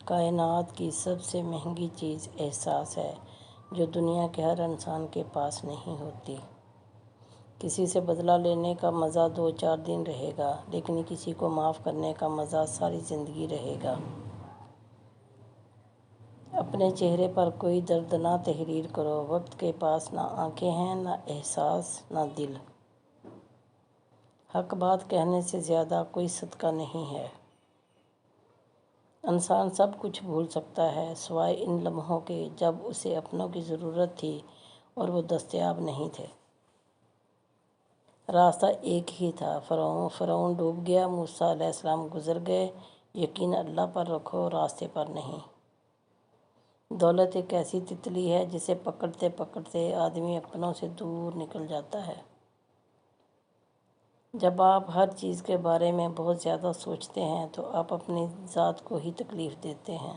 کائنات کی سب سے مہنگی چیز احساس ہے، جو دنیا کے ہر انسان کے پاس نہیں ہوتی۔ کسی سے بدلہ لینے کا مزہ 2-4 دن رہے گا، لیکن کسی کو معاف کرنے کا مزہ ساری زندگی رہے گا۔ اپنے چہرے پر کوئی درد نہ تحریر کرو، وقت کے پاس نہ آنکھیں ہیں، نہ احساس، نہ دل۔ حق بات کہنے سے زیادہ کوئی صدقہ نہیں ہے۔ انسان سب کچھ بھول سکتا ہے سوائے ان لمحوں کے جب اسے اپنوں کی ضرورت تھی اور وہ دستیاب نہیں تھے۔ راستہ ایک ہی تھا، فرعون ڈوب گیا، موسیٰ علیہ السلام گزر گئے۔ یقین اللہ پر رکھو، راستے پر نہیں۔ دولت ایک ایسی تتلی ہے جسے پکڑتے پکڑتے آدمی اپنوں سے دور نکل جاتا ہے۔ جب آپ ہر چیز کے بارے میں بہت زیادہ سوچتے ہیں تو آپ اپنی ذات کو ہی تکلیف دیتے ہیں۔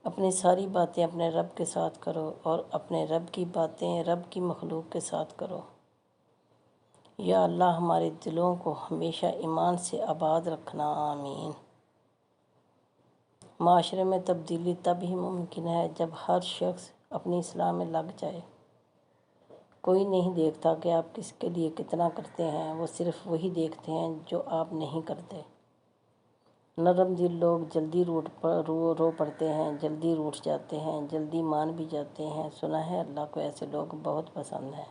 اپنی ساری باتیں اپنے رب کے ساتھ کرو اور اپنے رب کی باتیں رب کی مخلوق کے ساتھ کرو۔ یا اللہ ہمارے دلوں کو ہمیشہ ایمان سے آباد رکھنا، آمین۔ معاشرے میں تبدیلی تب ہی ممکن ہے جب ہر شخص اپنی اصلاح میں لگ جائے۔ کوئی نہیں دیکھتا کہ آپ کس کے لیے کتنا کرتے ہیں، وہ صرف وہی دیکھتے ہیں جو آپ نہیں کرتے۔ نرم دل لوگ جلدی رو پڑتے ہیں، جلدی روٹھ جاتے ہیں، جلدی مان بھی جاتے ہیں۔ سنا ہے اللہ کو ایسے لوگ بہت پسند ہیں۔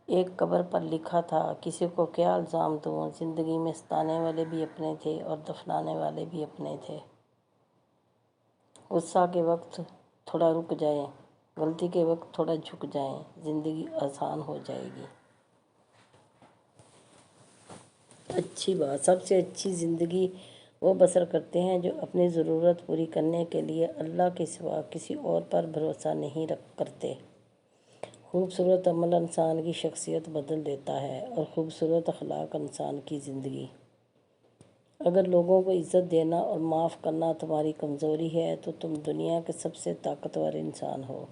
ایک قبر پر لکھا تھا، کسی کو کیا الزام دوں، زندگی میں ستانے والے بھی اپنے تھے اور دفنانے والے بھی اپنے تھے۔ غصہ کے وقت تھوڑا رک جائیں، غلطی کے وقت تھوڑا جھک جائیں، زندگی آسان ہو جائے گی۔ اچھی بات، سب سے اچھی زندگی وہ بسر کرتے ہیں جو اپنی ضرورت پوری کرنے کے لیے اللہ کے سوا کسی اور پر بھروسہ نہیں کرتے۔ خوبصورت عمل انسان کی شخصیت بدل دیتا ہے اور خوبصورت اخلاق انسان کی زندگی۔ اگر لوگوں کو عزت دینا اور معاف کرنا تمہاری کمزوری ہے تو تم دنیا کے سب سے طاقتور انسان ہو۔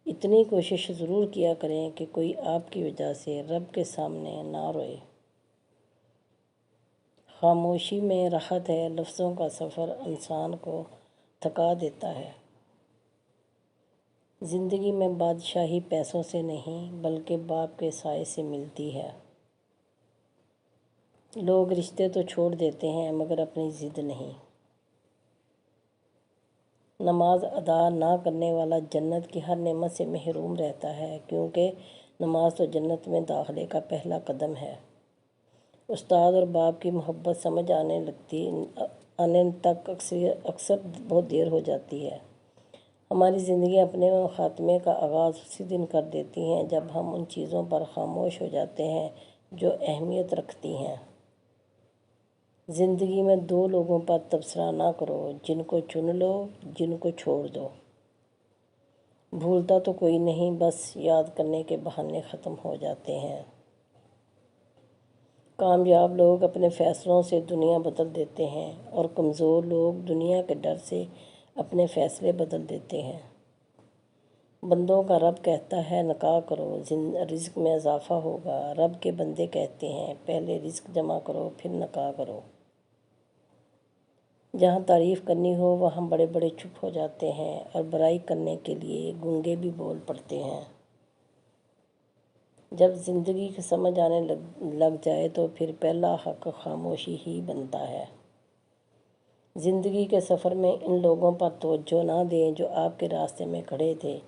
اتنی کوشش ضرور کیا کریں کہ کوئی آپ کی وجہ سے رب کے سامنے نہ روئے۔ خاموشی میں راحت ہے، لفظوں کا سفر انسان کو تھکا دیتا ہے۔ زندگی میں بادشاہی پیسوں سے نہیں بلکہ باپ کے سائے سے ملتی ہے۔ لوگ رشتے تو چھوڑ دیتے ہیں مگر اپنی ضد نہیں۔ نماز ادا نہ کرنے والا جنت کی ہر نعمت سے محروم رہتا ہے، کیونکہ نماز تو جنت میں داخلے کا پہلا قدم ہے۔ استاد اور باپ کی محبت سمجھ آنے تک اکثر بہت دیر ہو جاتی ہے۔ ہماری زندگیاں اپنے خاتمے کا آغاز اسی دن کر دیتی ہیں جب ہم ان چیزوں پر خاموش ہو جاتے ہیں جو اہمیت رکھتی ہیں۔ زندگی میں 2 لوگوں پر تبصرہ نہ کرو، جن کو چن لو، جن کو چھوڑ دو۔ بھولتا تو کوئی نہیں، بس یاد کرنے کے بہانے ختم ہو جاتے ہیں۔ کامیاب لوگ اپنے فیصلوں سے دنیا بدل دیتے ہیں اور کمزور لوگ دنیا کے ڈر سے اپنے فیصلے بدل دیتے ہیں۔ بندوں کا رب کہتا ہے نکاح کرو، رزق میں اضافہ ہوگا۔ رب کے بندے کہتے ہیں پہلے رزق جمع کرو پھر نکاح کرو۔ جہاں تعریف کرنی ہو وہاں بڑے بڑے چپ ہو جاتے ہیں اور برائی کرنے کے لیے گونگے بھی بول پڑتے ہیں۔ جب زندگی کی سمجھ آنے لگ جائے تو پھر پہلا حق خاموشی ہی بنتا ہے۔ زندگی کے سفر میں ان لوگوں پر توجہ نہ دیں جو آپ کے راستے میں کھڑے تھے،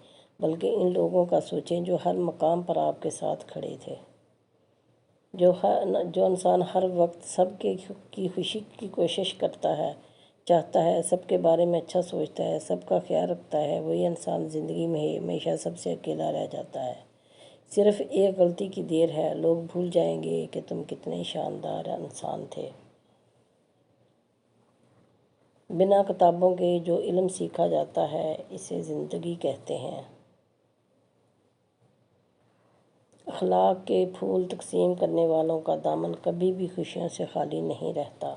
بلکہ ان لوگوں کا سوچیں جو ہر مقام پر آپ کے ساتھ کھڑے تھے۔ جو انسان ہر وقت سب کی خوشی کی کوشش کرتا ہے، چاہتا ہے، سب کے بارے میں اچھا سوچتا ہے، سب کا خیال رکھتا ہے، وہی انسان زندگی میں ہمیشہ سب سے اکیلا رہ جاتا ہے۔ صرف ایک غلطی کی دیر ہے، لوگ بھول جائیں گے کہ تم کتنے شاندار انسان تھے۔ بنا کتابوں کے جو علم سیکھا جاتا ہے اسے زندگی کہتے ہیں۔ اخلاق کے پھول تقسیم کرنے والوں کا دامن کبھی بھی خوشیوں سے خالی نہیں رہتا۔